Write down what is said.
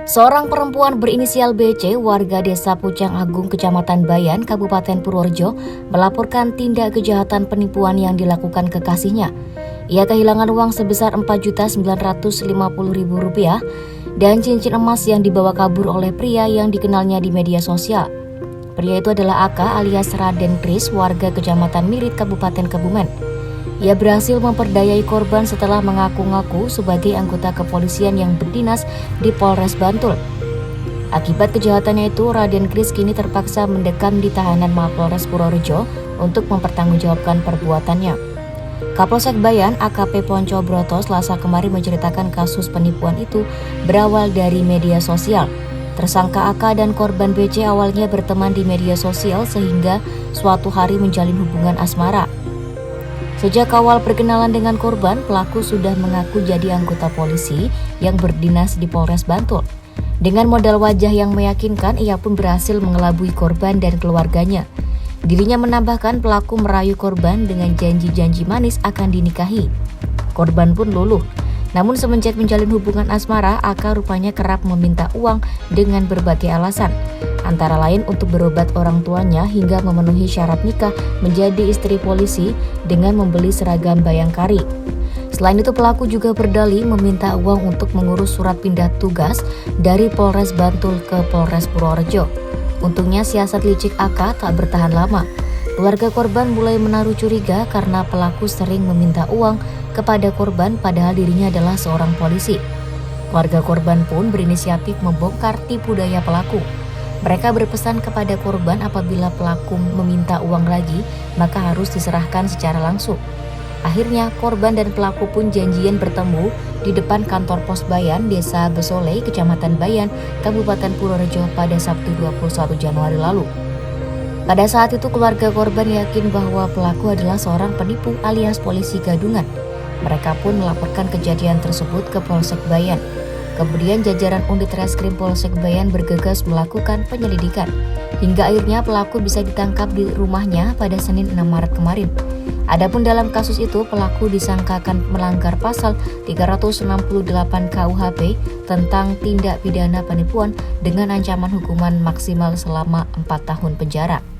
Seorang perempuan berinisial BC, warga desa Pucang Agung, Kecamatan Bayan, Kabupaten Purworejo, melaporkan tindak kejahatan penipuan yang dilakukan kekasihnya. Ia kehilangan uang sebesar Rp4.950.000 dan cincin emas yang dibawa kabur oleh pria yang dikenalnya di media sosial. Pria itu adalah Aka alias Raden Kris, warga Kecamatan Mirit, Kabupaten Kebumen. Ia berhasil memperdayai korban setelah mengaku-ngaku sebagai anggota kepolisian yang berdinas di Polres Bantul. Akibat kejahatannya itu, Raden Kris kini terpaksa mendekam di tahanan Mapolres Purworejo untuk mempertanggungjawabkan perbuatannya. Kapolsek Bayan AKP Ponco Broto Selasa kemarin menceritakan kasus penipuan itu berawal dari media sosial. Tersangka Aka dan korban BC awalnya berteman di media sosial sehingga suatu hari menjalin hubungan asmara. Sejak awal perkenalan dengan korban, pelaku sudah mengaku jadi anggota polisi yang berdinas di Polres Bantul. Dengan modal wajah yang meyakinkan, ia pun berhasil mengelabui korban dan keluarganya. Dirinya menambahkan pelaku merayu korban dengan janji-janji manis akan dinikahi. Korban pun luluh. Namun semenjak menjalin hubungan asmara, Aka rupanya kerap meminta uang dengan berbagai alasan. Antara lain untuk berobat orang tuanya hingga memenuhi syarat nikah menjadi istri polisi dengan membeli seragam bayangkari. Selain itu, pelaku juga berdalih meminta uang untuk mengurus surat pindah tugas dari Polres Bantul ke Polres Purworejo. Untungnya siasat licik Aka tak bertahan lama. Keluarga korban mulai menaruh curiga karena pelaku sering meminta uang kepada korban padahal dirinya adalah seorang polisi. Keluarga korban pun berinisiatif membongkar tipu daya pelaku. Mereka berpesan kepada korban apabila pelaku meminta uang lagi, maka harus diserahkan secara langsung. Akhirnya korban dan pelaku pun janjian bertemu di depan kantor pos Bayan, Desa Besole, Kecamatan Bayan, Kabupaten Purworejo pada Sabtu 21 Januari lalu. Pada saat itu keluarga korban yakin bahwa pelaku adalah seorang penipu alias polisi gadungan. Mereka pun melaporkan kejadian tersebut ke Polsek Bayan. Kemudian jajaran unit reskrim Polsek Bayan bergegas melakukan penyelidikan. Hingga akhirnya pelaku bisa ditangkap di rumahnya pada Senin 6 Maret kemarin. Adapun dalam kasus itu, pelaku disangkakan melanggar pasal 368 KUHP tentang tindak pidana penipuan dengan ancaman hukuman maksimal selama 4 tahun penjara.